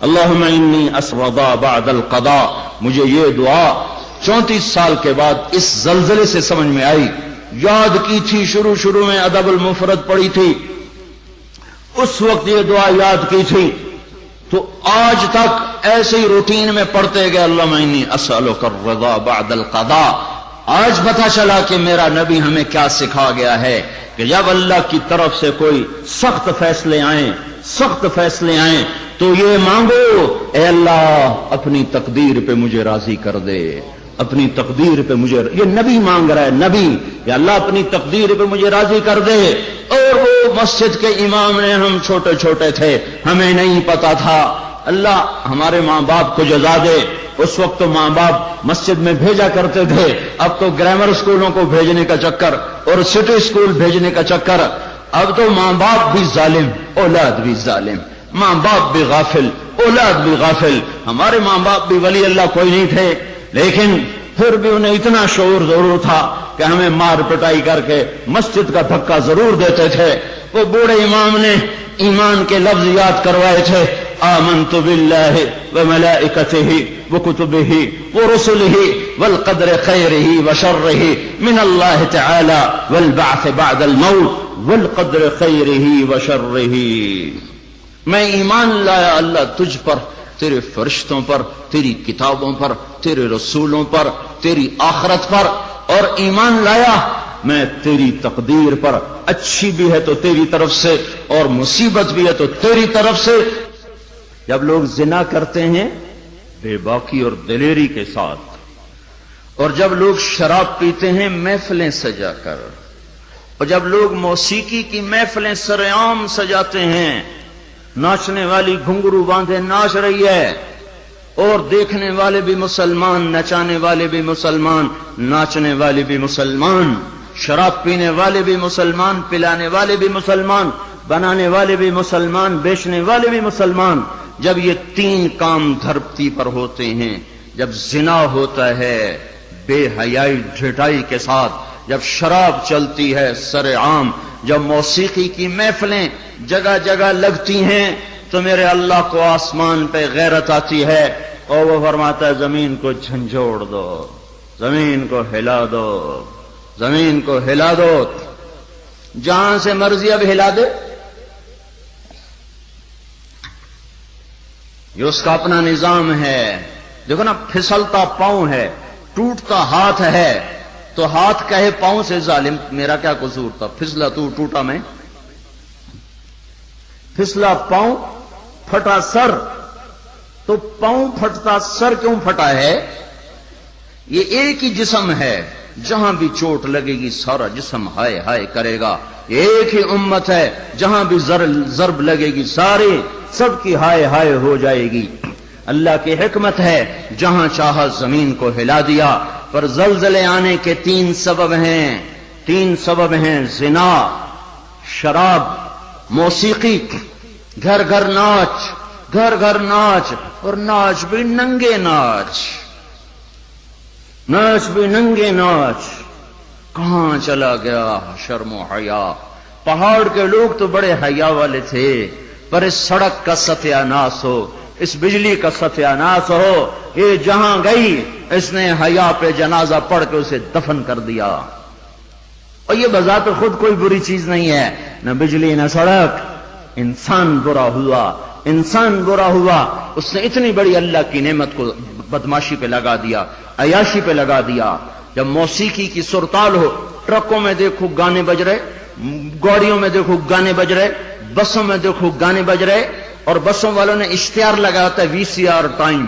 اللہم انی اسرضا بعد القضاء. مجھے یہ دعا 34 سال کے بعد اس زلزلے سے سمجھ میں آئی. یاد کی تھی شروع میں ادب المفرد پڑھی تھی، اس وقت یہ دعا یاد کی تھی، تو آج تک ایسے ہی روٹین میں پڑھتے گئے اللہم انی اسألک الرضا بعد القضاء. آج پتہ چلا کہ میرا نبی ہمیں کیا سکھا گیا ہے کہ جب اللہ کی طرف سے کوئی سخت فیصلے آئیں تو یہ مانگو، اے اللہ اپنی تقدیر پہ مجھے راضی کر دے، اپنی تقدیر پہ مجھے، یہ نبی مانگ رہا ہے، نبی، یا اللہ اپنی تقدیر پہ مجھے راضی کر دے. اور وہ مسجد کے امام نے، ہم چھوٹے تھے، ہمیں نہیں پتا تھا. اللہ ہمارے ماں باپ کو جزا دے. اس وقت تو ماں باپ مسجد میں بھیجا کرتے تھے، اب تو گرامر اسکولوں کو بھیجنے کا چکر اور سٹی اسکول بھیجنے کا چکر. اب تو ماں باپ بھی ظالم، اولاد بھی ظالم، ماں باپ بھی غافل، اولاد بھی غافل. ہمارے ماں باپ بھی ولی اللہ کوئی نہیں تھے، لیکن پھر بھی انہیں اتنا شعور ضرور تھا کہ ہمیں مار پٹائی کر کے مسجد کا دھکا ضرور دیتے تھے. وہ بوڑھے امام نے ایمان کے لفظ یاد کروائے تھے، آمنت باللہ وملائکتہ وکتبہ ورسلہ والقدر خیرہ وشرہ من اللہ تعالی والبعث بعد الموت والقدر خیرہ وشرہ. میں ایمان لایا اللہ تجھ پر، تیرے فرشتوں پر، تیری کتابوں پر، تیرے رسولوں پر، تیری آخرت پر، اور ایمان لایا میں تیری تقدیر پر، اچھی بھی ہے تو تیری طرف سے اور مصیبت بھی ہے تو تیری طرف سے. جب لوگ زنا کرتے ہیں بے باکی اور دلیری کے ساتھ، اور جب لوگ شراب پیتے ہیں محفلیں سجا کر، اور جب لوگ موسیقی کی محفلیں سرعام سجاتے ہیں، ناچنے والی گھنگرو باندھے ناچ رہی ہے، اور دیکھنے والے بھی مسلمان، نچانے والے بھی مسلمان، ناچنے والے بھی مسلمان، شراب پینے والے بھی مسلمان، پلانے والے بھی مسلمان، بنانے والے بھی مسلمان، بیچنے والے بھی مسلمان. جب یہ 3 کام دھرتی پر ہوتے ہیں، جب زنا ہوتا ہے بے حیائی ڈھٹائی کے ساتھ، جب شراب چلتی ہے سرعام، جب موسیقی کی محفلیں جگہ جگہ لگتی ہیں، تو میرے اللہ کو آسمان پہ غیرت آتی ہے، اور وہ فرماتا ہے زمین کو جھنجھوڑ دو، زمین کو ہلا دو، زمین کو ہلا دو. جہاں سے مرضی اب ہلا دے، یہ اس کا اپنا نظام ہے. دیکھو نا، پھسلتا پاؤں ہے، ٹوٹتا ہاتھ ہے، تو ہاتھ کہے پاؤں سے ظالم میرا کیا قصور تھا، پھسلا تو ٹوٹا میں. پھسلا پاؤں، پھٹا سر، تو پاؤں پھٹتا سر کیوں پھٹا ہے؟ یہ ایک ہی جسم ہے، جہاں بھی چوٹ لگے گی سارا جسم ہائے ہائے کرے گا. یہ ایک ہی امت ہے، جہاں بھی ضرب لگے گی سارے سب کی ہائے ہائے ہو جائے گی. اللہ کی حکمت ہے، جہاں چاہا زمین کو ہلا دیا. پر زلزلے آنے کے 3 سبب ہیں، 3 سبب ہیں: زنا، شراب، موسیقی. گھر گھر ناچ، گھر گھر ناچ، اور ناچ بھی ننگے ناچ، ناچ بھی ننگے ناچ. کہاں چلا گیا شرم و حیا؟ پہاڑ کے لوگ تو بڑے حیا والے تھے، پر اس سڑک کا ستیہ ناس ہو، اس بجلی کا ستیہ ناس ہو، یہ جہاں گئی اس نے حیا پہ جنازہ پڑھ کے اسے دفن کر دیا. اور یہ بذات خود کوئی بری چیز نہیں ہے، نہ بجلی نہ سڑک. انسان برا ہوا، انسان برا ہوا، اس نے اتنی بڑی اللہ کی نعمت کو بدماشی پہ لگا دیا، عیاشی پہ لگا دیا. جب موسیقی کی سرتال ہو، ٹرکوں میں دیکھو گانے بج رہے، گاڑیوں میں دیکھو گانے بج رہے، بسوں میں دیکھو گانے بج رہے، اور بسوں والوں نے اشتہار لگا ہوتا ہے VCR ٹائم،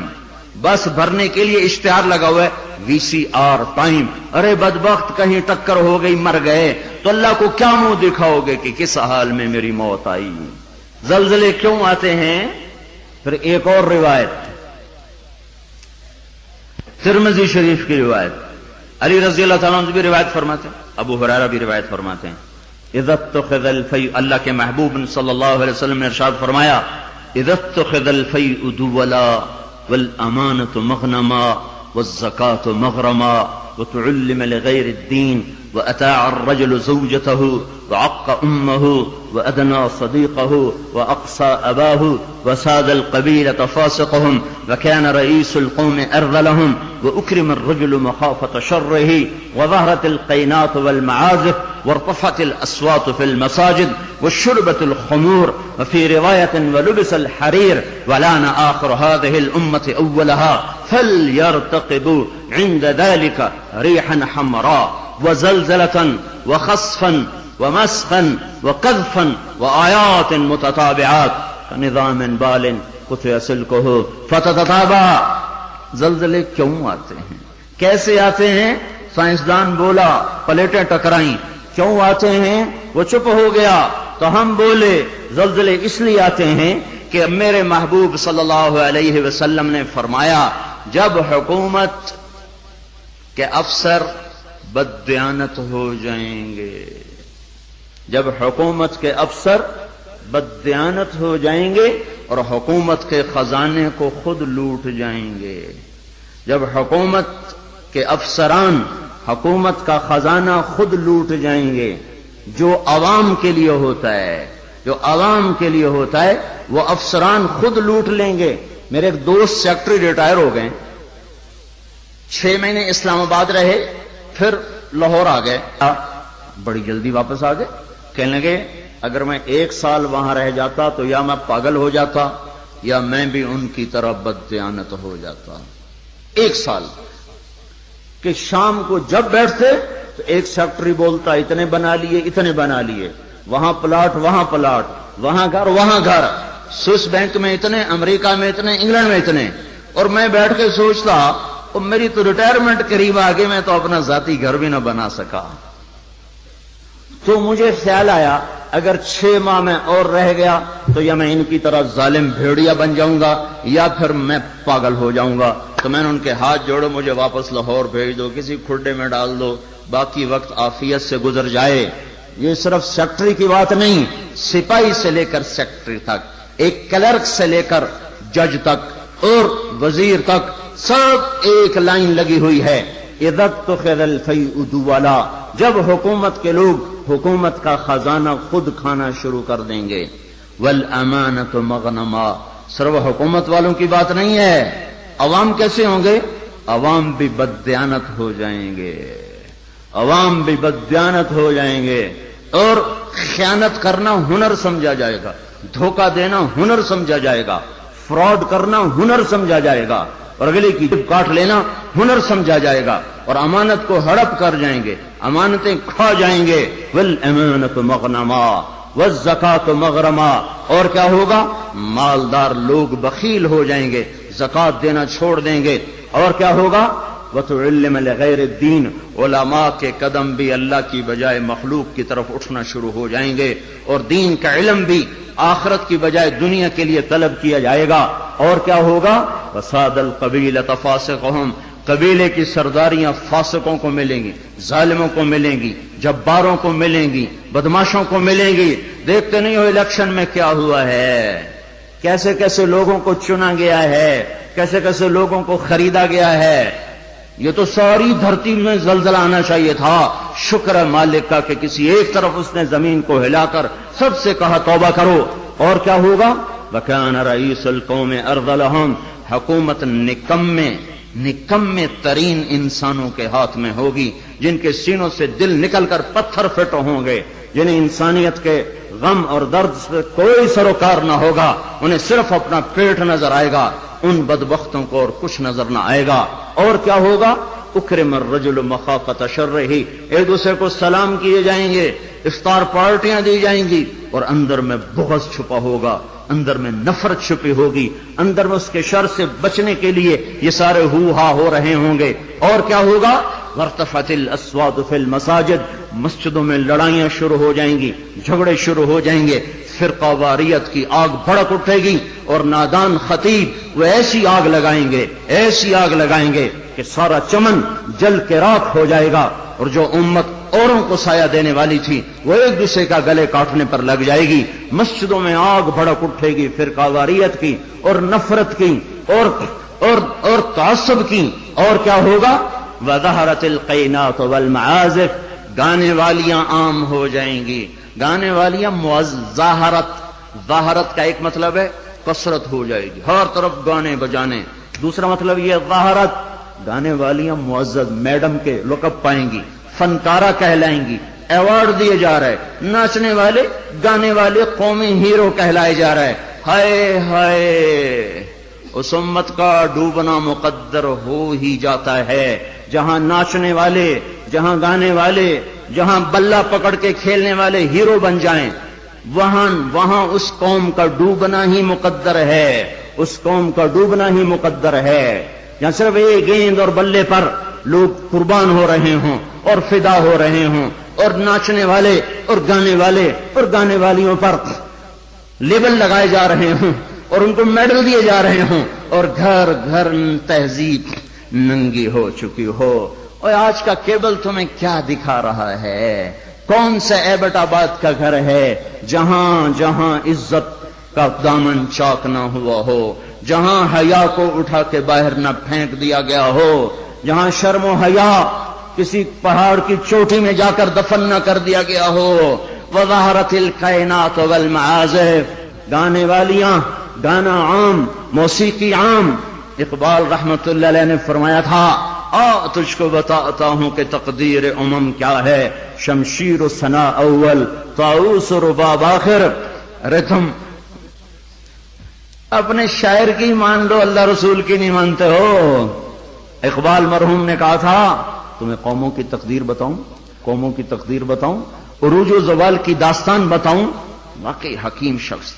بس بھرنے کے لیے اشتہار لگا ہوا ہے VCR ٹائم. ارے بدبخت، کہیں ٹکر ہو گئی مر گئے تو اللہ کو کیا منہ دکھاؤ گے کہ کس حال میں میری موت آئی؟ زلزلے کیوں آتے ہیں؟ پھر ایک اور روایت، ترمذی شریف کی روایت، علی رضی اللہ تعالیٰ عنہ بھی روایت فرماتے ہیں، ابو ہریرہ بھی روایت فرماتے ہیں. اذا اتخذ الفیء، اللہ کے محبوب صلی اللہ علیہ وسلم نے ارشاد فرمایا، اذا اتخذ الفیء دولا والامانة مغنما والزکاة مغرما وتعلم لغير الدين وأتاع الرجل زوجته وعق أمه وأدنى صديقه وأقصى أباه وساد القبيلة فاسقهم وكان رئيس القوم أرذلهم وأكرم الرجل مخافة شره وظهرت القينات والمعازف وارتفعت الأصوات في المساجد وشربت الخمور وفي رواية ولبس الحرير ولان آخر هذه الأمة أولها فليرتقبوا عند ذلك ريحا حمراء وزلزلة وخسفا ومسخا وقذفا وآيات متتابعات كنظام بال قطع سلكه فتتتابع. زلزلے کیوں آتے ہیں، کیسے آتے ہیں؟ سائنسدان بولا پلیٹیں ٹکرائیں. کیوں آتے ہیں؟ وہ چپ ہو گیا تو ہم بولے. زلزلے اس لیے آتے ہیں کہ میرے محبوب صلی اللہ علیہ وسلم نے فرمایا جب حکومت کے افسر بددیانت ہو جائیں گے، جب حکومت کے افسر بددیانت ہو جائیں گے اور حکومت کے خزانے کو خود لوٹ جائیں گے، جب حکومت کے افسران حکومت کا خزانہ خود لوٹ جائیں گے، جو عوام کے لیے ہوتا ہے، جو عوام کے لیے ہوتا ہے وہ افسران خود لوٹ لیں گے. میرے ایک دوست سیکٹری ریٹائر ہو گئے، 6 مہینے اسلام آباد رہے، پھر لاہور آ گئے، بڑی جلدی واپس آ گئے. کہنے لگے اگر میں 1 سال وہاں رہ جاتا تو یا میں پاگل ہو جاتا یا میں بھی ان کی طرح بددیانت ہو جاتا. 1 سال کہ شام کو جب بیٹھتے تو ایک سیکٹری بولتا اتنے بنا لیے اتنے بنا لیے، وہاں پلاٹ وہاں پلاٹ، وہاں گھر وہاں گھر، سوئس بینک میں اتنے، امریکہ میں اتنے، انگلینڈ میں اتنے. اور میں بیٹھ کے سوچتا اور میری تو ریٹائرمنٹ قریب آ گئی، میں تو اپنا ذاتی گھر بھی نہ بنا سکا. تو مجھے خیال آیا اگر 6 ماہ میں اور رہ گیا تو یا میں ان کی طرح ظالم بھیڑیا بن جاؤں گا یا پھر میں پاگل ہو جاؤں گا. تو میں نے ان کے ہاتھ جوڑے، مجھے واپس لاہور بھیج دو، کسی کھڈے میں ڈال دو، باقی وقت عافیت سے گزر جائے. یہ صرف سیکٹری کی بات نہیں، سپاہی سے لے کر سیکٹری تک، ایک کلرک سے لے کر جج تک اور وزیر تک سب ایک لائن لگی ہوئی ہے. اذا اتخذ الفیء دولا، جب حکومت کے لوگ حکومت کا خزانہ خود کھانا شروع کر دیں گے. والامانۃ مغنما، صرف حکومت والوں کی بات نہیں ہے. عوام کیسے ہوں گے؟ عوام بھی بددیانت ہو جائیں گے، عوام بھی بددیانت ہو جائیں گے اور خیانت کرنا ہنر سمجھا جائے گا، دھوکہ دینا ہنر سمجھا جائے گا، فراڈ کرنا ہنر سمجھا جائے گا اور اگلے کی جب کاٹ لینا ہنر سمجھا جائے گا اور امانت کو ہڑپ کر جائیں گے، امانتیں کھا جائیں گے. والامانۃ مغنما والزکاۃ مغرما، اور کیا ہوگا؟ مالدار لوگ بخیل ہو جائیں گے، زکات دینا چھوڑ دیں گے. اور کیا ہوگا؟ وتعلم لغیر الدین، علماء کے قدم بھی اللہ کی بجائے مخلوق کی طرف اٹھنا شروع ہو جائیں گے اور دین کا علم بھی آخرت کی بجائے دنیا کے لیے طلب کیا جائے گا. اور کیا ہوگا؟ وساد القبیلۃ فاسقہم، قبیلے کی سرداریاں فاسقوں کو ملیں گی، ظالموں کو ملیں گی، جباروں کو ملیں گی، بدماشوں کو ملیں گی. دیکھتے نہیں ہو الیکشن میں کیا ہوا ہے، کیسے کیسے لوگوں کو چنا گیا ہے، کیسے کیسے لوگوں کو خریدا گیا ہے. یہ تو ساری دھرتی میں زلزلہ آنا چاہیے تھا. شکر ہے مالک کا کہ کسی ایک طرف اس نے زمین کو ہلا کر سب سے کہا توبہ کرو. اور کیا ہوگا؟ وَكَانَ رَئِيسُ الْقَوْمِ أَرْذَلَهُمْ، حکومت نکمے ترین انسانوں کے ہاتھ میں ہوگی، جن کے سینوں سے دل نکل کر پتھر فٹ ہوں گے، جنہیں انسانیت کے غم اور درد سے کوئی سروکار نہ ہوگا، انہیں صرف اپنا پیٹ نظر آئے گا. ان بدبختوں کو اور کچھ نظر نہ آئے گا. اور کیا ہوگا؟ اکرم الرجل مخافۃ شرہ، ایک دوسرے کو سلام کیے جائیں گے، افطار پارٹیاں دی جائیں گی اور اندر میں بغض چھپا ہوگا، اندر میں نفرت چھپی ہوگی، اندر میں اس کے شر سے بچنے کے لیے یہ سارے ہو ہا ہو رہے ہوں گے. اور کیا ہوگا؟ وارتفعت الاصوات فی المساجد، مسجدوں میں لڑائیاں شروع ہو جائیں گی، جھگڑے شروع ہو جائیں گے، فرقہ واریت کی آگ بھڑک اٹھے گی اور نادان خطیب وہ ایسی آگ لگائیں گے، ایسی آگ لگائیں گے کہ سارا چمن جل کے راکھ ہو جائے گا اور جو امت اوروں کو سایہ دینے والی تھی وہ ایک دوسرے کا گلے کاٹنے پر لگ جائے گی. مسجدوں میں آگ بھڑک اٹھے گی فرقہ واریت کی اور نفرت کی اور تعصب کی. اور کیا ہوگا؟ وظہرت القینات والمعازف، گانے والیاں عام ہو جائیں گی، گانے والیاں ظاہرت کا ایک مطلب ہے کثرت ہو جائے گی، ہر طرف گانے بجانے، دوسرا مطلب یہ ظاہرت گانے والیاں معزز میڈم کے لقب پائیں گی، فنکارہ کہلائیں گی، ایوارڈ دیے جا رہے، ناچنے والے گانے والے قومی ہیرو کہلائے جا رہے۔ ہائے ہائے، اس امت کا ڈوبنا مقدر ہو ہی جاتا ہے، جہاں ناچنے والے، جہاں گانے والے، جہاں بلہ پکڑ کے کھیلنے والے ہیرو بن جائیں، وہاں اس قوم کا ڈوبنا ہی مقدر ہے، اس قوم کا ڈوبنا ہی مقدر ہے۔ جہاں صرف ایک گیند اور بلے پر لوگ قربان ہو رہے ہوں اور فدا ہو رہے ہوں، اور ناچنے والے اور گانے والیوں پر لیبل لگائے جا رہے ہوں اور ان کو میڈل دیے جا رہے ہوں، اور گھر گھر تہذیب ننگی ہو چکی ہو۔ اور آج کا کیبل تمہیں کیا دکھا رہا ہے؟ کون سا ایبٹ آباد کا گھر ہے جہاں عزت کا دامن چاک نہ ہوا ہو، جہاں حیا کو اٹھا کے باہر نہ پھینک دیا گیا ہو، جہاں شرم و حیا کسی پہاڑ کی چوٹی میں جا کر دفن نہ کر دیا گیا ہو۔ وظہرت الکائنات والمعازف، گانے والیاں، گانا عام، موسیقی عام۔ اقبال رحمت اللہ علیہ نے فرمایا تھا، تجھ کو بتاتا ہوں کہ تقدیر امم کیا ہے، شمشیر و ثنا اول، طاؤس و رباب آخر۔ ارے تم اپنے شاعر کی مان لو، اللہ رسول کی نہیں مانتے ہو۔ اقبال مرحوم نے کہا تھا، تمہیں قوموں کی تقدیر بتاؤں، عروج و زوال کی داستان بتاؤں۔ واقعی حکیم شخص،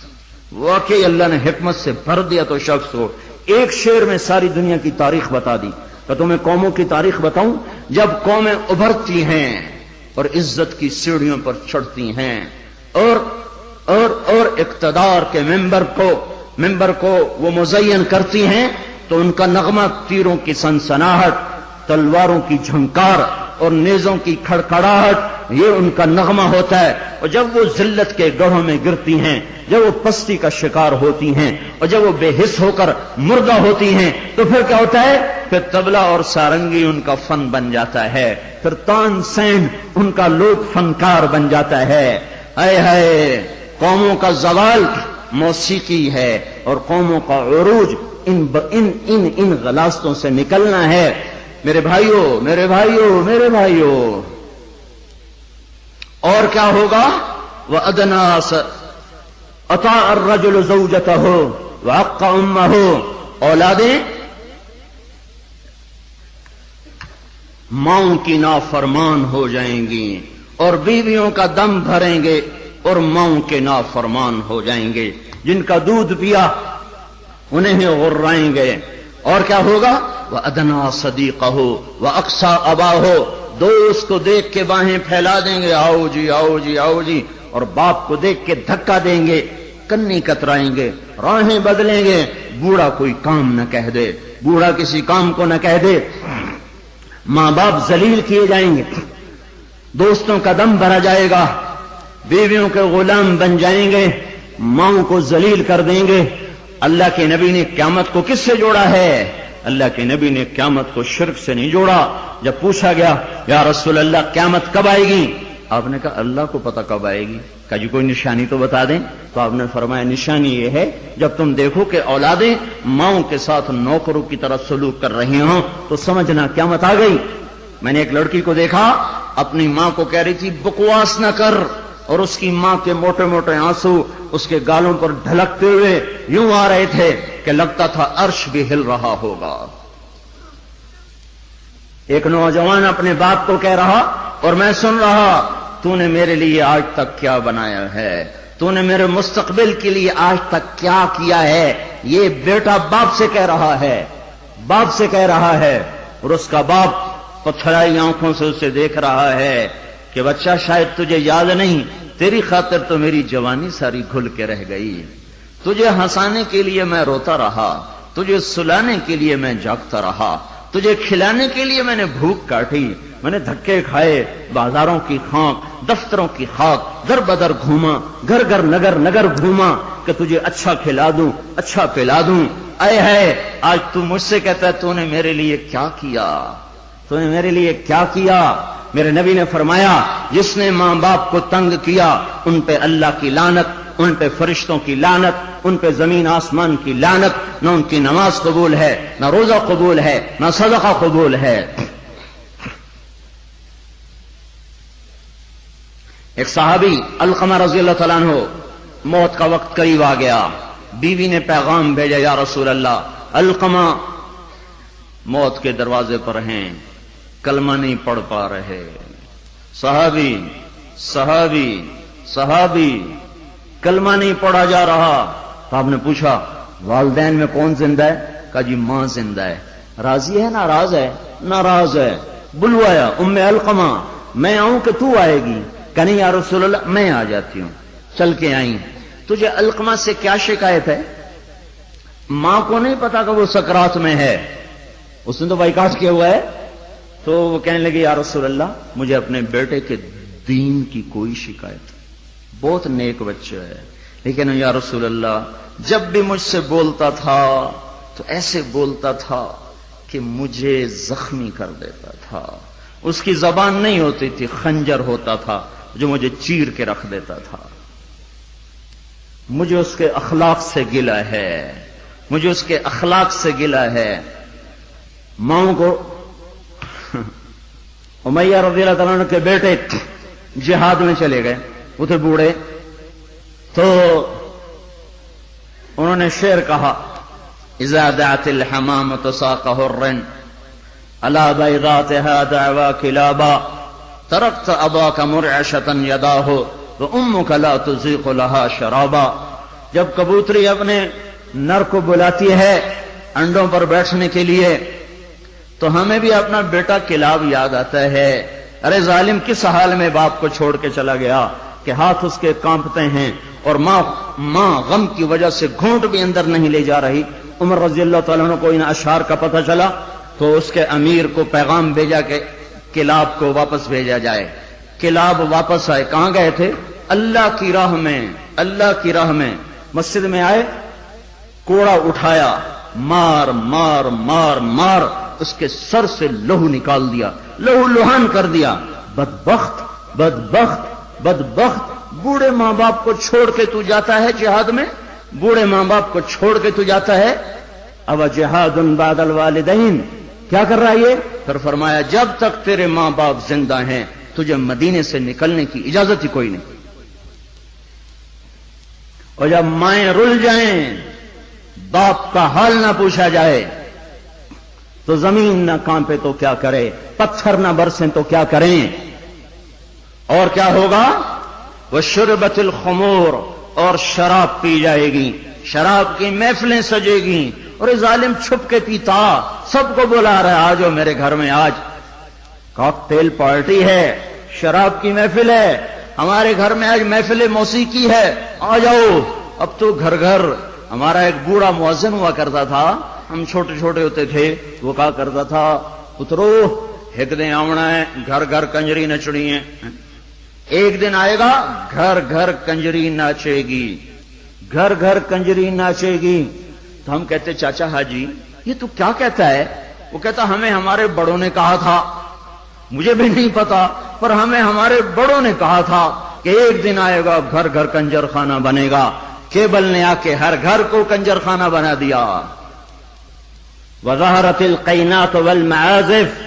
واقعی اللہ نے حکمت سے بھر دیا تو شخص ہو، ایک شعر میں ساری دنیا کی تاریخ بتا دی۔ تو تمہیں قوموں کی تاریخ بتاؤں، جب قومیں ابھرتی ہیں اور عزت کی سیڑھیوں پر چڑھتی ہیں اور اقتدار کے ممبر کو وہ مزین کرتی ہیں، تو ان کا نغمہ تیروں کی سنسناہٹ، تلواروں کی جھنکار اور نیزوں کی کھڑکھڑاہٹ، یہ ان کا نغمہ ہوتا ہے۔ اور جب وہ ذلت کے گڑھوں میں گرتی ہیں، جب وہ پستی کا شکار ہوتی ہیں، اور جب وہ بے حس ہو کر مردہ ہوتی ہیں، تو پھر کیا ہوتا ہے؟ پھر طبلہ اور سارنگی ان کا فن بن جاتا ہے، پھر تان سین ان کا لوک فنکار بن جاتا ہے۔ ہائے ہائے، قوموں کا زوال موسیقی ہے اور قوموں کا عروج ان غلاستوں سے نکلنا ہے۔ میرے بھائیوں، اور کیا ہوگا؟ وَأَدْنَا أَطَاعَ الرَّجُلُ زَوْجَتَهُ وَعَقَّ أُمَّهُ، اولادیں ماؤں کی نافرمان ہو جائیں گی اور بیویوں کا دم بھریں گے اور ماؤں کے نافرمان ہو جائیں گے، جن کا دودھ پیا انہیں ہی غرائیں گے۔ اور کیا ہوگا؟ وَأَدْنَا صَدِيقَهُ وَأَقْصَى أَبَاهُ، دوست کو دیکھ کے باہیں پھیلا دیں گے، آؤ جی، اور باپ کو دیکھ کے دھکا دیں گے، کنی کترائیں گے، راہیں بدلیں گے۔ بوڑھا کوئی کام نہ کہہ دے، بوڑھا کسی کام کو نہ کہہ دے، ماں باپ ذلیل کیے جائیں گے، دوستوں کا دم بھرا جائے گا، بیویوں کے غلام بن جائیں گے، ماؤں کو ذلیل کر دیں گے۔ اللہ کے نبی نے قیامت کو کس سے جوڑا ہے؟ اللہ کے نبی نے قیامت کو شرک سے نہیں جوڑا۔ جب پوچھا گیا، یا رسول اللہ قیامت کب آئے گی؟ آپ نے کہا اللہ کو پتہ کب آئے گی، کہا جی کوئی نشانی تو بتا دیں۔ تو آپ نے فرمایا نشانی یہ ہے، جب تم دیکھو کہ اولادیں ماؤں کے ساتھ نوکروں کی طرح سلوک کر رہی ہوں تو سمجھنا قیامت آ گئی۔ میں نے ایک لڑکی کو دیکھا، اپنی ماں کو کہہ رہی تھی بکواس نہ کر، اور اس کی ماں کے موٹے موٹے آنسو اس کے گالوں پر ڈھلکتے ہوئے یوں آ رہے تھے کہ لگتا تھا عرش بھی ہل رہا ہوگا۔ ایک نوجوان اپنے باپ کو کہہ رہا، اور میں سن رہا، تو نے میرے لیے آج تک کیا بنایا ہے، تو نے میرے مستقبل کے لیے آج تک کیا کیا ہے۔ یہ بیٹا باپ سے کہہ رہا ہے، اور اس کا باپ پتھرائی آنکھوں سے اسے دیکھ رہا ہے کہ بچہ شاید تجھے یاد نہیں، تیری خاطر تو میری جوانی ساری گھل کے رہ گئی، تجھے ہنسانے کے لیے میں روتا رہا، تجھے سلانے کے لیے میں جاگتا رہا، تجھے کھلانے کے لیے میں نے بھوک کاٹی، میں نے دھکے کھائے، بازاروں کی خاک، دفتروں کی خاک، در بدر گھوما، گھر گھر نگر نگر گھوما کہ تجھے اچھا کھلا دوں، اچھا پلا دوں۔ اے ہے آج تو مجھ سے کہتا ہے تو نے میرے لیے کیا کیا، تو نے میرے لیے کیا کیا؟ میرے نبی نے فرمایا جس نے ماں باپ کو تنگ کیا ان پہ اللہ کی لعنت، ان پہ فرشتوں کی لعنت، ان پہ زمین آسمان کی لعنت، نہ ان کی نماز قبول ہے، نہ روزہ قبول ہے، نہ صدقہ قبول ہے۔ ایک صحابی علقمہ رضی اللہ تعالیٰ عنہ، موت کا وقت قریب آ گیا، بیوی نے پیغام بھیجا یا رسول اللہ علقمہ موت کے دروازے پر ہیں، کلمہ نہیں پڑھ پا رہے۔ صحابی کلمہ نہیں پڑھا جا رہا۔ تو آپ نے پوچھا والدین میں کون زندہ ہے؟ کہا جی ماں زندہ ہے۔ راضی ہے ناراض ہے؟ ناراض ہے۔ بلوایا ام علقمہ، میں آؤں کہ تو آئے گی؟ کہ نہیں یا رسول اللہ میں آ جاتی ہوں۔ چل کے آئیں۔ تجھے علقمہ سے کیا شکایت ہے؟ ماں کو نہیں پتا کہ وہ سکرات میں ہے، اس نے تو بائیکاٹ کیا ہوا ہے۔ تو وہ کہنے لگے یا رسول اللہ مجھے اپنے بیٹے کے دین کی کوئی شکایت، بہت نیک بچہ ہے، لیکن یا رسول اللہ جب بھی مجھ سے بولتا تھا تو ایسے بولتا تھا کہ مجھے زخمی کر دیتا تھا، اس کی زبان نہیں ہوتی تھی، خنجر ہوتا تھا جو مجھے چیر کے رکھ دیتا تھا۔ مجھے اس کے اخلاق سے گلہ ہے، مجھے اس کے اخلاق سے گلہ ہے۔ ماؤں کو امیہ رضی اللہ تعالیٰ عنہ کے بیٹے جہاد میں چلے گئے، وہ تھے بوڑھے، تو انہوں نے شعر کہا اذا دعت الحمامۃ ساق حر علی بیضاتها دعوا کلابا ترکت اباک مرعشۃ یداہ وامک لا تذیق لها شرابا۔ جب کبوتری اپنے نر کو بلاتی ہے انڈوں پر بیٹھنے کے لیے تو ہمیں بھی اپنا بیٹا کلاب یاد آتا ہے۔ ارے ظالم کس حال میں باپ کو چھوڑ کے چلا گیا کہ ہاتھ اس کے کانپتے ہیں اور ماں غم کی وجہ سے گھونٹ بھی اندر نہیں لے جا رہی۔ عمر رضی اللہ تعالیٰ عنہ کو ان اشعار کا پتہ چلا تو اس کے امیر کو پیغام بھیجا کہ کلاب کو واپس بھیجا جائے۔ کلاب واپس آئے، کہاں گئے تھے؟ اللہ کی راہ میں، اللہ کی راہ میں۔ مسجد میں آئے، کوڑا اٹھایا، مار مار مار مار اس کے سر سے لہو نکال دیا، لہو لہان کر دیا۔ بدبخت بدبخت بدبخت، بوڑھے ماں باپ کو چھوڑ کے تو جاتا ہے جہاد میں، بوڑھے ماں باپ کو چھوڑ کے تو جاتا ہے۔ اب جہاد بعد الوالدین، کیا کر رہا ہے یہ؟ پھر فرمایا جب تک تیرے ماں باپ زندہ ہیں تجھے مدینے سے نکلنے کی اجازت ہی کوئی نہیں، اور جب مائیں رل جائیں باپ کا حال نہ پوچھا جائے تو زمین نہ کانپے تو کیا کرے، پتھر نہ برسیں تو کیا کریں۔ اور کیا ہوگا؟ وشربت الخمور، اور شراب پی جائے گی، شراب کی محفلیں سجے گی، اور یہ ظالم چھپ کے پیتا، سب کو بلا رہا ہے آجو میرے گھر میں، آج کاکٹیل پارٹی ہے، شراب کی محفل ہے، ہمارے گھر میں آج محفل موسیقی ہے، آ جاؤ۔ اب تو گھر گھر، ہمارا ایک بوڑھا مؤذن ہوا کرتا تھا، ہم چھوٹے چھوٹے ہوتے تھے، وہ کہا کرتا تھا پترو ایک دن آونا ہے، گھر گھر کنجری نچنی ہے، ایک دن آئے گا گھر گھر کنجری ناچے گی، گھر گھر کنجری ناچے گی۔ تو ہم کہتے چاچا حاجی یہ تو کیا کہتا ہے؟ وہ کہتا ہمیں ہمارے بڑوں نے کہا تھا، مجھے بھی نہیں پتا پر ہمیں ہمارے بڑوں نے کہا تھا کہ ایک دن آئے گا گھر گھر کنجر خانہ بنے گا۔ کیبل نے آ کے ہر گھر کو کنجر خانہ بنا دیا۔ وظہرت القینات والمعازف،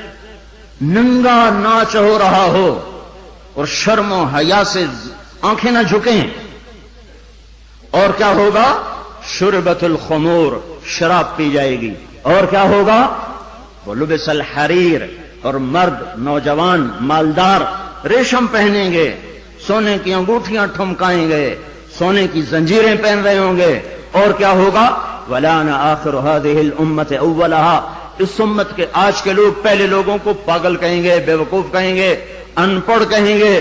ننگا ناچ ہو رہا ہو اور شرم و حیا سے آنکھیں نہ جھکیں۔ اور کیا ہوگا؟ شربت الخمور، شراب پی جائے گی۔ اور کیا ہوگا؟ ولبس الحریر، اور مرد نوجوان مالدار ریشم پہنیں گے، سونے کی انگوٹھیاں ٹھمکائیں گے، سونے کی زنجیریں پہن رہے ہوں گے۔ اور کیا ہوگا؟ وَلَانَ آخِرُ هَذِهِ الْأُمَّةِ أَوَّلَهَا، اس امت کے آج کے لوگ پہلے لوگوں کو پاگل کہیں گے، بے وقوف کہیں گے، ان پڑھ کہیں گے۔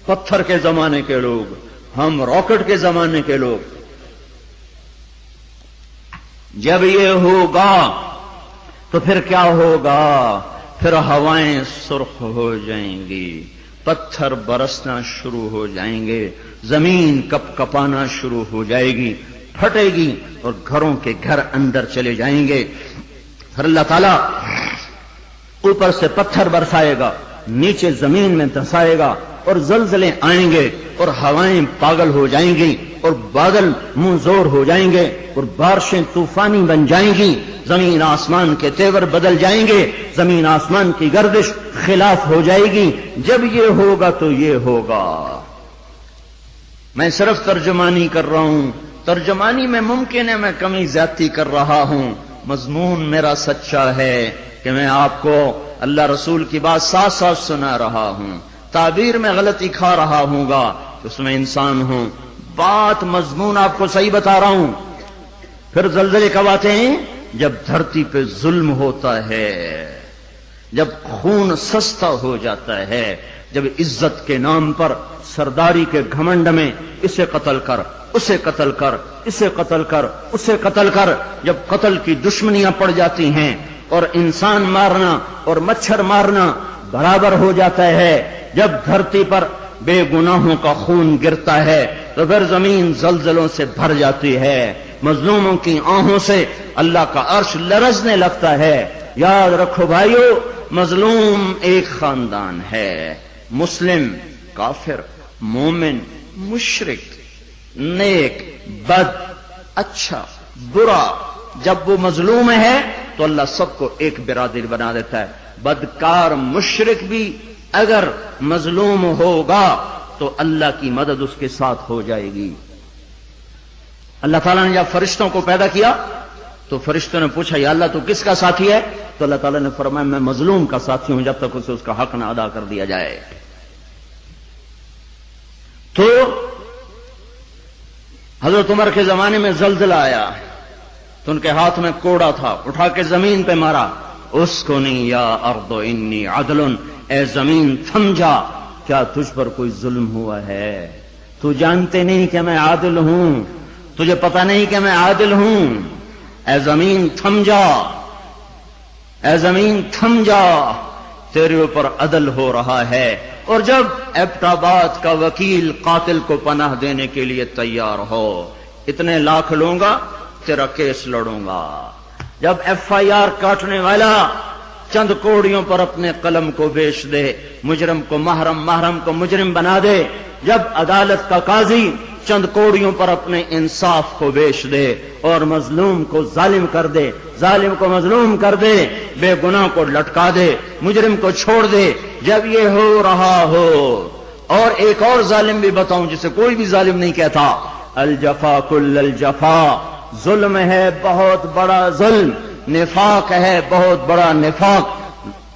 پتھر کے زمانے کے لوگ، ہم راکٹ کے زمانے کے لوگ۔ جب یہ ہوگا تو پھر کیا ہوگا؟ پھر ہوائیں سرخ ہو جائیں گی، پتھر برسنا شروع ہو جائیں گے، زمین کپ کپانا شروع ہو جائے گی، پھٹے گی اور گھروں کے گھر اندر چلے جائیں گے۔ پھر اللہ تعالیٰ اوپر سے پتھر برسائے گا، نیچے زمین میں دھسائے گا، اور زلزلے آئیں گے اور ہوائیں پاگل ہو جائیں گی اور بادل منہ زور ہو جائیں گے اور بارشیں طوفانی بن جائیں گی، زمین آسمان کے تیور بدل جائیں گے، زمین آسمان کی گردش خلاف ہو جائے گی۔ جب یہ ہوگا تو یہ ہوگا۔ میں صرف ترجمانی کر رہا ہوں، ترجمانی میں ممکن ہے میں کمی زیادتی کر رہا ہوں، مضمون میرا سچا ہے کہ میں آپ کو اللہ رسول کی بات ساتھ ساتھ سنا رہا ہوں، تعبیر میں غلطی کھا رہا ہوں گا اس میں انسان ہوں، بات مضمون آپ کو صحیح بتا رہا ہوں۔ پھر زلزلے کب آتے ہیں؟ جب دھرتی پہ ظلم ہوتا ہے، جب خون سستا ہو جاتا ہے، جب عزت کے نام پر سرداری کے گھمنڈ میں اسے قتل کر، اسے قتل کر، اسے قتل کر، اسے قتل کر، جب قتل کی دشمنیاں پڑ جاتی ہیں اور انسان مارنا اور مچھر مارنا برابر ہو جاتا ہے، جب دھرتی پر بے گناہوں کا خون گرتا ہے تو پھر زمین زلزلوں سے بھر جاتی ہے، مظلوموں کی آہوں سے اللہ کا عرش لرزنے لگتا ہے۔ یاد رکھو بھائیو، مظلوم ایک خاندان ہے، مسلم، کافر، مومن، مشرک، نیک، بد، اچھا، برا، جب وہ مظلوم ہے تو اللہ سب کو ایک برادری بنا دیتا ہے۔ بدکار مشرک بھی اگر مظلوم ہوگا تو اللہ کی مدد اس کے ساتھ ہو جائے گی۔ اللہ تعالیٰ نے جب فرشتوں کو پیدا کیا تو فرشتوں نے پوچھا یا اللہ تو کس کا ساتھی ہے؟ تو اللہ تعالیٰ نے فرمایا میں مظلوم کا ساتھی ہوں جب تک اسے اس کا حق نہ ادا کر دیا جائے۔ تو حضرت عمر کے زمانے میں زلزلہ آیا تو ان کے ہاتھ میں کوڑا تھا، اٹھا کے زمین پہ مارا، اسکنی یا ارض انی عدل، اے زمین تھم جا، کیا تجھ پر کوئی ظلم ہوا ہے؟ تو جانتے نہیں کہ میں عادل ہوں، تجھے پتہ نہیں کہ میں عادل ہوں، اے زمین تھم جا، اے زمین تھم جا، تیرے اوپر عدل ہو رہا ہے۔ اور جب ایبٹ آباد کا وکیل قاتل کو پناہ دینے کے لیے تیار ہو، اتنے لاکھ لوں گا، تیرا کیس لڑوں گا، جب ایف آئی آر کاٹنے والا چند کوڑیوں پر اپنے قلم کو بیچ دے، مجرم کو محرم، محرم کو مجرم بنا دے، جب عدالت کا قاضی چند کوڑیوں پر اپنے انصاف کو بیچ دے اور مظلوم کو ظالم کر دے، ظالم کو مظلوم کر دے، بے گناہ کو لٹکا دے، مجرم کو چھوڑ دے، جب یہ ہو رہا ہو، اور ایک اور ظالم بھی بتاؤں جسے کوئی بھی ظالم نہیں کہتا، الجفا کل الجفا، ظلم ہے بہت بڑا ظلم، نفاق ہے بہت بڑا نفاق۔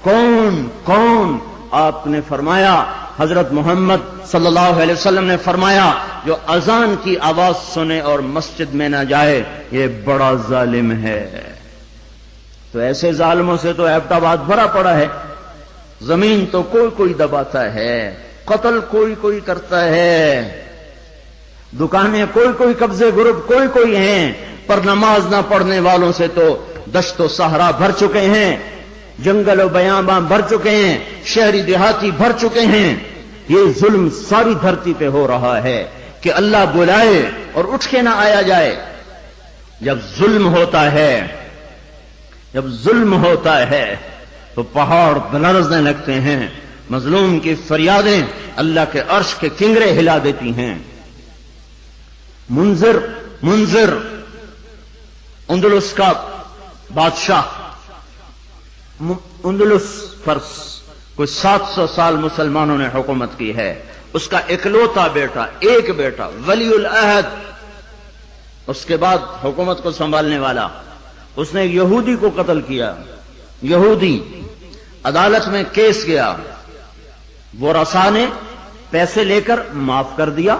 کون کون؟ آپ نے فرمایا، حضرت محمد صلی اللہ علیہ وسلم نے فرمایا، جو اذان کی آواز سنے اور مسجد میں نہ جائے یہ بڑا ظالم ہے۔ تو ایسے ظالموں سے تو ایبٹ آباد بھرا پڑا ہے، زمین تو کوئی کوئی دباتا ہے، قتل کوئی کوئی کرتا ہے، دکانیں کوئی کوئی، قبضے گروپ کوئی کوئی ہیں، پر نماز نہ پڑھنے والوں سے تو دشت و صحرا بھر چکے ہیں، جنگل و بیاباں بھر چکے ہیں، شہری دیہاتی بھر چکے ہیں۔ یہ ظلم ساری دھرتی پہ ہو رہا ہے کہ اللہ بلائے اور اٹھ کے نہ آیا جائے۔ جب ظلم ہوتا ہے، جب ظلم ہوتا ہے تو پہاڑ لرزنے لگتے ہیں، مظلوم کی فریادیں اللہ کے عرش کے کنگرے ہلا دیتی ہیں۔ منذر اندلس کا بادشاہ، اندلس پر کوئی 700 سال مسلمانوں نے حکومت کی ہے، اس کا اکلوتا بیٹا، ایک بیٹا ولی العہد، اس کے بعد حکومت کو سنبھالنے والا، اس نے یہودی کو قتل کیا، یہودی، عدالت میں کیس گیا، وہ رسا نے پیسے لے کر معاف کر دیا،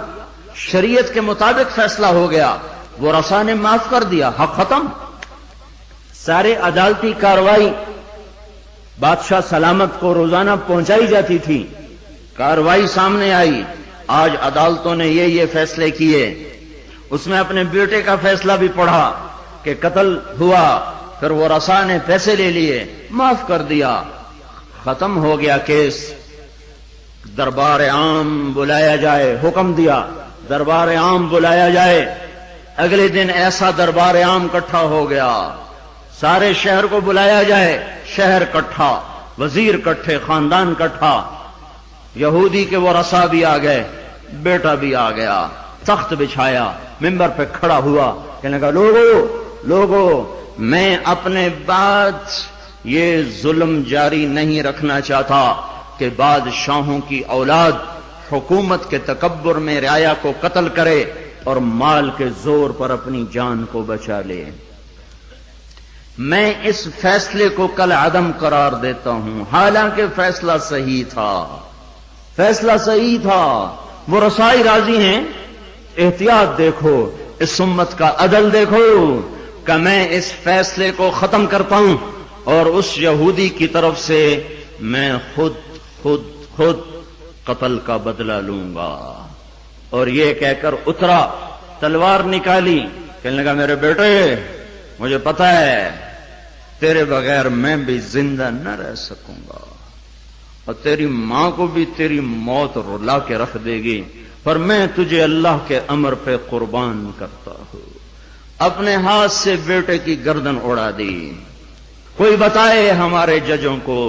شریعت کے مطابق فیصلہ ہو گیا، وہ رسا نے معاف کر دیا، حق ختم۔ سارے عدالتی کاروائی بادشاہ سلامت کو روزانہ پہنچائی جاتی تھی، کاروائی سامنے آئی، آج عدالتوں نے یہ فیصلے کیے، اس میں اپنے بیٹے کا فیصلہ بھی پڑھا کہ قتل ہوا، پھر وہ رسا نے پیسے لے لیے، معاف کر دیا، ختم ہو گیا کیس۔ دربار عام بلایا جائے، حکم دیا دربار عام بلایا جائے، اگلے دن ایسا دربار عام اکٹھا ہو گیا، سارے شہر کو بلایا جائے، شہر اکٹھا، وزیر کٹھے، خاندان کٹھا، یہودی کے وہ رسا بھی آ گئے، بیٹا بھی آ گیا، تخت بچھایا، ممبر پہ کھڑا ہوا، کہنے لگا لوگو میں اپنے بعد یہ ظلم جاری نہیں رکھنا چاہتا کہ بادشاہوں کی اولاد حکومت کے تکبر میں رعایا کو قتل کرے اور مال کے زور پر اپنی جان کو بچا لے۔ میں اس فیصلے کو کل عدم قرار دیتا ہوں، حالانکہ فیصلہ صحیح تھا، فیصلہ صحیح تھا۔ وہ رسائی راضی ہیں، احتیاط دیکھو، اس امت کا عدل دیکھو کہ میں اس فیصلے کو ختم کرتا ہوں اور اس یہودی کی طرف سے میں خود قتل کا بدلہ لوں گا۔ اور یہ کہہ کر اترا، تلوار نکالی، کہنے لگا میرے بیٹے مجھے پتا ہے تیرے بغیر میں بھی زندہ نہ رہ سکوں گا اور تیری ماں کو بھی تیری موت رلا کے رکھ دے گی، پر میں تجھے اللہ کے امر پہ قربان کرتا ہوں۔ اپنے ہاتھ سے بیٹے کی گردن اڑا دی۔ کوئی بتائے ہمارے ججوں کو،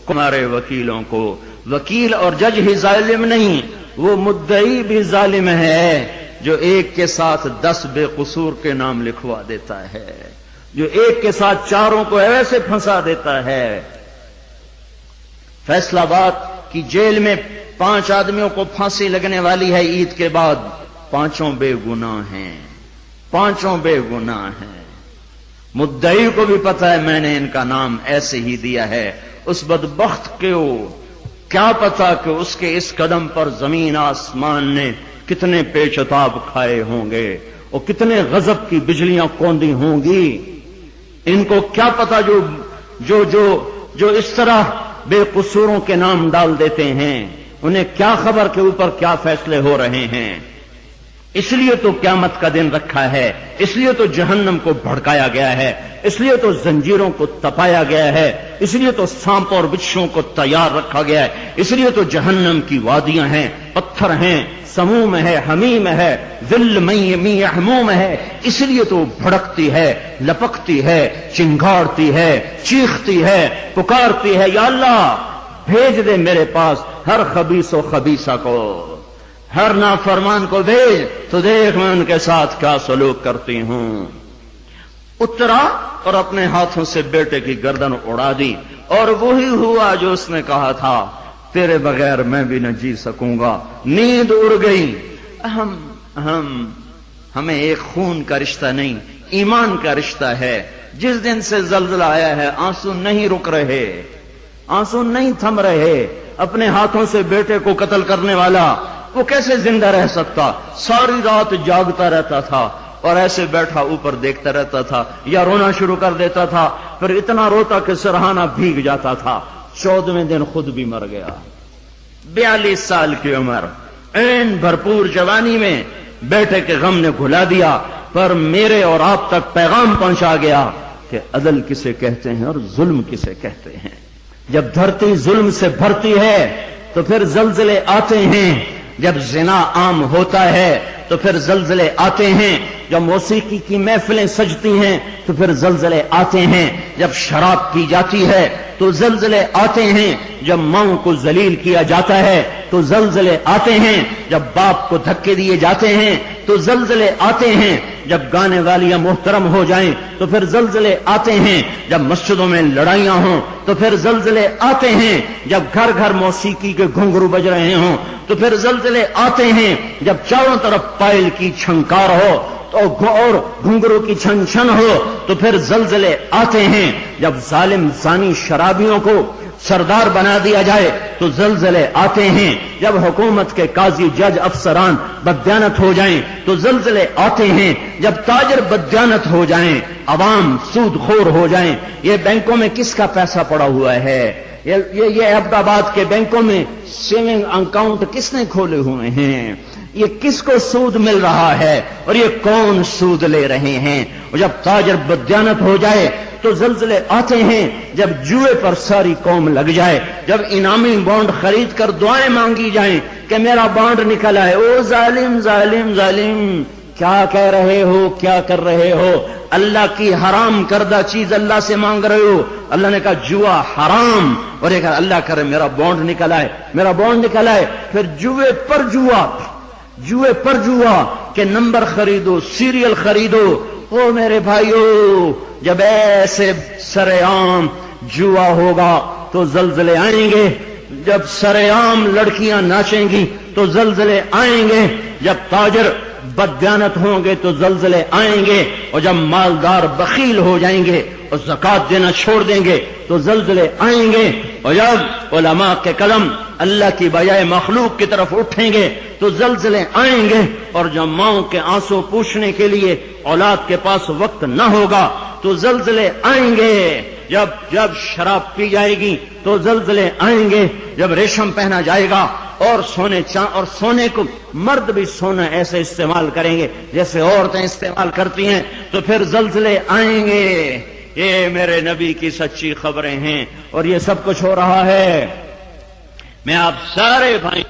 ہمارے وکیلوں کو، وکیل اور جج ہی ظالم نہیں، وہ مدعی بھی ظالم ہے جو ایک کے ساتھ 10 بے قصور کے نام لکھوا دیتا ہے، جو ایک کے ساتھ 4 کو ایسے پھنسا دیتا ہے۔ فیصلہ آباد کی جیل میں 5 آدمیوں کو پھانسی لگنے والی ہے عید کے بعد، 5 بے گناہ ہیں، 5 بے گناہ ہیں۔ مدعی کو بھی پتا ہے میں نے ان کا نام ایسے ہی دیا ہے، اس بدبخت کو کیا پتا کہ اس کے اس قدم پر زمین آسمان نے کتنے پیچتاب کھائے ہوں گے اور کتنے غضب کی بجلیاں کوندی ہوں گی۔ ان کو کیا پتا جو اس طرح بے قصوروں کے نام ڈال دیتے ہیں، انہیں کیا خبر کہ اوپر کیا فیصلے ہو رہے ہیں۔ اس لیے تو قیامت کا دن رکھا ہے، اس لیے تو جہنم کو بھڑکایا گیا ہے، اس لیے تو زنجیروں کو تپایا گیا ہے، اس لیے تو سانپ اور بچھوں کو تیار رکھا گیا ہے، اس لیے تو جہنم کی وادیاں ہیں، پتھر ہیں، سموم ہے، حمیم ہے، ذل محموم ہے، اس لیے تو بھڑکتی ہے، لپکتی ہے، چنگاڑتی ہے، چیختی ہے، پکارتی ہے، یا اللہ بھیج دے میرے پاس ہر خبیث و خبیثہ کو، ہر نافرمان کو بھیج تو دیکھ میں ان کے ساتھ کیا سلوک کرتی ہوں۔ اترا اور اپنے ہاتھوں سے بیٹے کی گردن اڑا دی، اور وہی ہوا جو اس نے کہا تھا، تیرے بغیر میں بھی نہ جی سکوں گا۔ نیند اڑ گئی۔ ہمیں ایک خون کا رشتہ نہیں، ایمان کا رشتہ ہے۔ جس دن سے زلزلہ آیا ہے آنسو نہیں رک رہے، آنسو نہیں تھم رہے۔ اپنے ہاتھوں سے بیٹے کو قتل کرنے والا وہ کیسے زندہ رہ سکتا؟ ساری رات جاگتا رہتا تھا اور ایسے بیٹھا اوپر دیکھتا رہتا تھا، یا رونا شروع کر دیتا تھا، پھر اتنا روتا کہ سرہانہ بھیگ جاتا تھا۔ 14ویں دن خود بھی مر گیا۔ 42 سال کی عمر، این بھرپور جوانی میں بیٹے کے غم نے گھلا دیا، پر میرے اور آپ تک پیغام پہنچا گیا کہ عدل کسے کہتے ہیں اور ظلم کسے کہتے ہیں۔ جب دھرتی ظلم سے بھرتی ہے تو پھر زلزلے آتے ہیں، جب زنا عام ہوتا ہے تو پھر زلزلے آتے ہیں، جب موسیقی کی محفلیں سجتی ہیں تو پھر زلزلے آتے ہیں، جب شراب پی جاتی ہے تو زلزلے آتے ہیں، جب ماؤں کو ذلیل کیا جاتا ہے تو زلزلے آتے ہیں، جب باپ کو دھکے دیے جاتے ہیں تو زلزلے آتے ہیں، جب گانے والیاں محترم ہو جائیں تو پھر زلزلے آتے ہیں، جب مسجدوں میں لڑائیاں ہوں تو پھر زلزلے آتے ہیں، جب گھر گھر موسیقی کے گھنگرو بج رہے ہوں تو پھر زلزلے آتے ہیں، جب چاروں طرف پائل کی چھنکار ہو اور گھنگرو کی چھن چھن ہو تو پھر زلزلے آتے ہیں، جب ظالم زانی شرابیوں کو سردار بنا دیا جائے تو زلزلے آتے ہیں، جب حکومت کے قاضی جج افسران بددیانت ہو جائیں تو زلزلے آتے ہیں، جب تاجر بددیانت ہو جائیں، عوام سود خور ہو جائیں۔ یہ بینکوں میں کس کا پیسہ پڑا ہوا ہے؟ یہ عبد آباد کے بینکوں میں سیونگ اکاؤنٹ کس نے کھولے ہوئے ہیں؟ یہ کس کو سود مل رہا ہے اور یہ کون سود لے رہے ہیں؟ اور جب تاجر بددیانت ہو جائے تو زلزلے آتے ہیں، جب جوئے پر ساری قوم لگ جائے، جب انعامی بانڈ خرید کر دعائیں مانگی جائیں کہ میرا بانڈ نکل آئے، او ظالم ظالم ظالم کیا کہہ رہے ہو، کیا کر رہے ہو؟ اللہ کی حرام کردہ چیز اللہ سے مانگ رہے ہو۔ اللہ نے کہا جوا حرام، اور یہ کہا اللہ کرے میرا بانڈ نکل آئے، میرا بانڈ نکل آئے۔ پھر جوے پر جوا، جوے پر جوا کہ نمبر خریدو، سیریل خریدو۔ او میرے بھائیو، جب ایسے سرے عام جوا ہوگا تو زلزلے آئیں گے، جب سرے عام لڑکیاں ناچیں گی تو زلزلے آئیں گے، جب تاجر بددیانت ہوں گے تو زلزلے آئیں گے، اور جب مالدار بخیل ہو جائیں گے اور زکات دینا چھوڑ دیں گے تو زلزلے آئیں گے، اور جب علماء کے قدم اللہ کی بجائے مخلوق کی طرف اٹھیں گے تو زلزلے آئیں گے، اور جب ماؤں کے آنسو پوچھنے کے لیے اولاد کے پاس وقت نہ ہوگا تو زلزلے آئیں گے، جب شراب پی جائے گی تو زلزلے آئیں گے، جب ریشم پہنا جائے گا اور سونے کو مرد بھی سونا ایسے استعمال کریں گے جیسے عورتیں استعمال کرتی ہیں تو پھر زلزلے آئیں گے۔ یہ میرے نبی کی سچی خبریں ہیں اور یہ سب کچھ ہو رہا ہے۔ میں آپ سارے بھائی،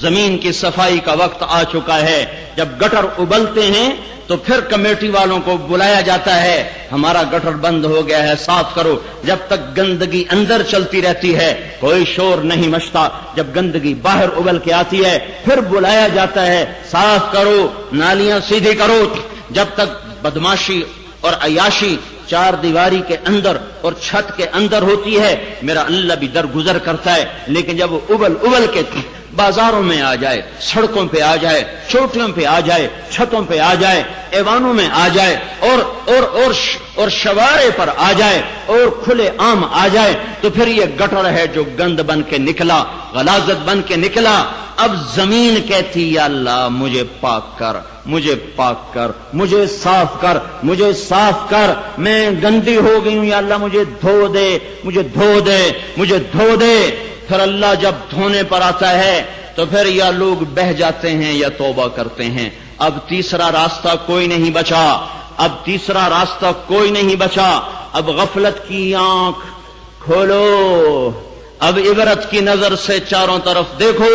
زمین کی صفائی کا وقت آ چکا ہے۔ جب گٹر ابلتے ہیں تو پھر کمیٹی والوں کو بلایا جاتا ہے، ہمارا گٹر بند ہو گیا ہے، صاف کرو۔ جب تک گندگی اندر چلتی رہتی ہے کوئی شور نہیں مچتا، جب گندگی باہر ابل کے آتی ہے پھر بلایا جاتا ہے، صاف کرو، نالیاں سیدھی کرو۔ جب تک بدماشی اور عیاشی چار دیواری کے اندر اور چھت کے اندر ہوتی ہے میرا اللہ بھی درگزر کرتا ہے، لیکن جب وہ ابل کے بازاروں میں آ جائے، سڑکوں پہ آ جائے، چوٹیوں پہ آ جائے، چھتوں پہ آ جائے، ایوانوں میں آ جائے، اور شوارے پر آ جائے اور کھلے عام آ جائے تو پھر یہ گٹر ہے جو گند بن کے نکلا، غلاظت بن کے نکلا۔ اب زمین کہتی یا اللہ مجھے پاک کر، مجھے پاک کر، مجھے صاف کر، مجھے صاف کر، میں گندی ہو گئی ہوں، یا اللہ مجھے دھو دے، مجھے دھو دے، مجھے دھو دے۔ پھر اللہ جب دھونے پر آتا ہے تو پھر یا لوگ بہہ جاتے ہیں یا توبہ کرتے ہیں۔ اب تیسرا راستہ کوئی نہیں بچا، اب تیسرا راستہ کوئی نہیں بچا۔ اب غفلت کی آنکھ کھولو، اب عبرت کی نظر سے چاروں طرف دیکھو،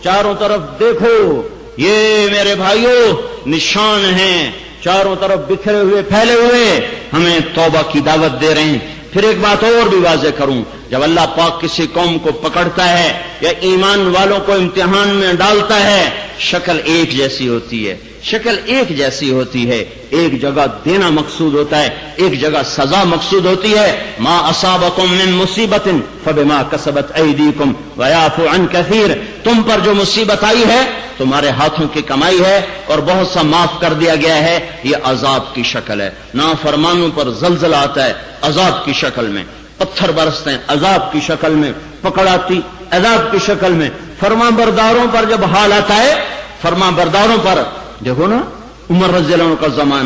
چاروں طرف دیکھو۔ یہ میرے بھائیوں نشان ہیں، چاروں طرف بکھرے ہوئے پھیلے ہوئے، ہمیں توبہ کی دعوت دے رہے ہیں۔ پھر ایک بات اور بھی واضح کروں، جب اللہ پاک کسی قوم کو پکڑتا ہے یا ایمان والوں کو امتحان میں ڈالتا ہے شکل ایک جیسی ہوتی ہے، شکل ایک جیسی ہوتی ہے، ایک جگہ دینا مقصود ہوتا ہے، ایک جگہ سزا مقصود ہوتی ہے۔ ما اصابکم من مصیبت فبما کسبت ایدیکم ویعفو عن کثیر، تم پر جو مصیبت آئی ہے تمہارے ہاتھوں کی کمائی ہے اور بہت سا معاف کر دیا گیا ہے، یہ عذاب کی شکل ہے۔ نافرمانوں پر زلزلہ آتا ہے عذاب کی شکل میں، پتھر برستے ہیں عذاب کی شکل میں، پکڑ آتی عذاب کی شکل میں۔ فرما برداروں پر جب حال آتا ہے، فرما برداروں پر دیکھو نا، عمر رضی اللہ عنہ کا زمانہ